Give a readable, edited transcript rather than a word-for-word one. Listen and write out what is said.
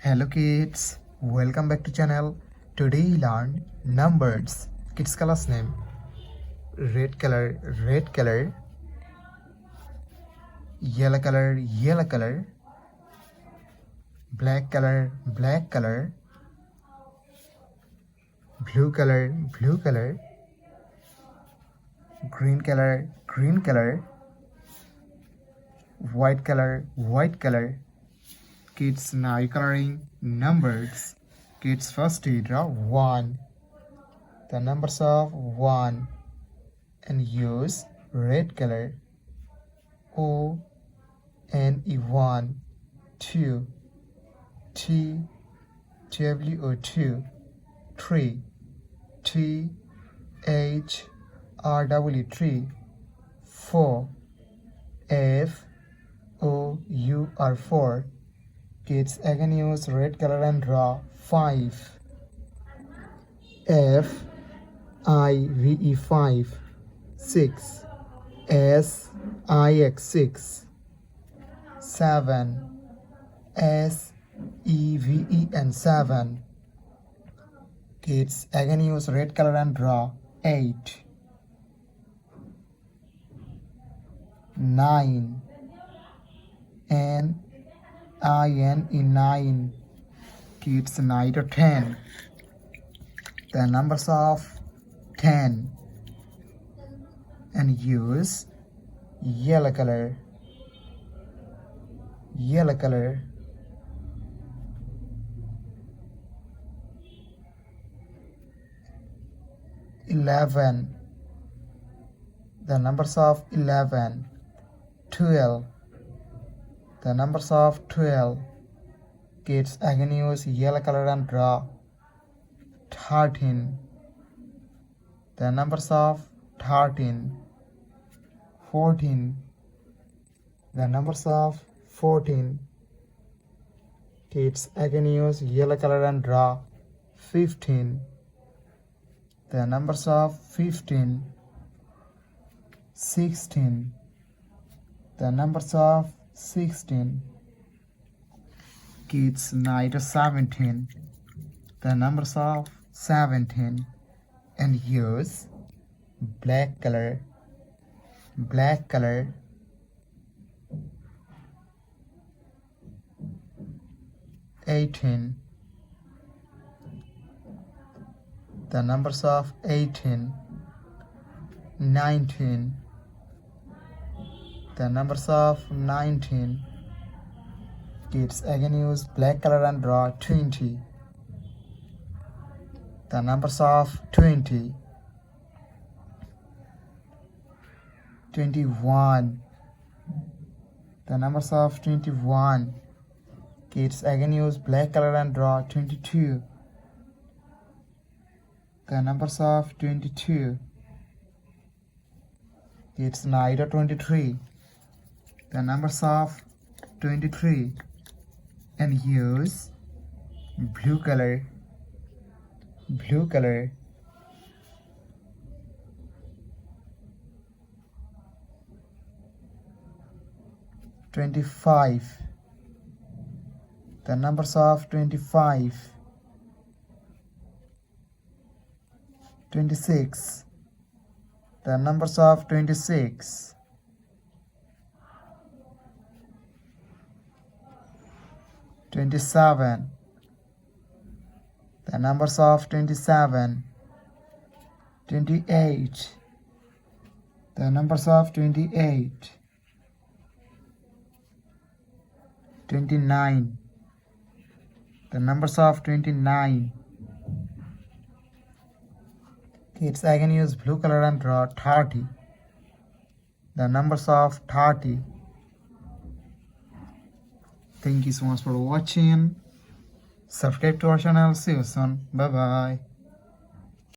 Hello kids, welcome back to channel. Today we learn numbers. Kids colors name red color, yellow color, black color, blue color, green color, white color. Kids, now you coloring numbers. Kids, first you draw 1, the numbers of 1, and use red color O N E 1, 2, T W O 2, 3, T H R W 3, 4, F O U R 4. Kids, again use red color and draw 5, F I V E 5, 6, S I X 6, 7, S E V E N 7. Kids, again use red color and draw 8, 9, N I N E 9. Kids, 9 to 10. The numbers of 10, and use yellow color, 11. The numbers of 11, 12. The numbers of 12. Kids, again use yellow color and draw 13. The numbers of 13, 14. The numbers of 14. Kids, again use yellow color and draw 15. The numbers of 15, 16. The numbers of 16. Kids, 9 to 17. The numbers of 17, and use black color, 18. The numbers of 18, 19. The numbers of 19. Kids, again use black color and draw 20. The numbers of 20, 21. The numbers of 21. Kids, again use black color and draw 22. The numbers of 22. Kids, 9 to 23. The numbers of 23, and use blue color, 25. The numbers of 25, 26. The numbers of 26, 27. The numbers of 27, 28. The numbers of 28, 29. The numbers of 29. Kids, again use blue color and draw 30. The numbers of 30. Thank you so much for watching. Subscribe to our channel. See you soon. Bye bye.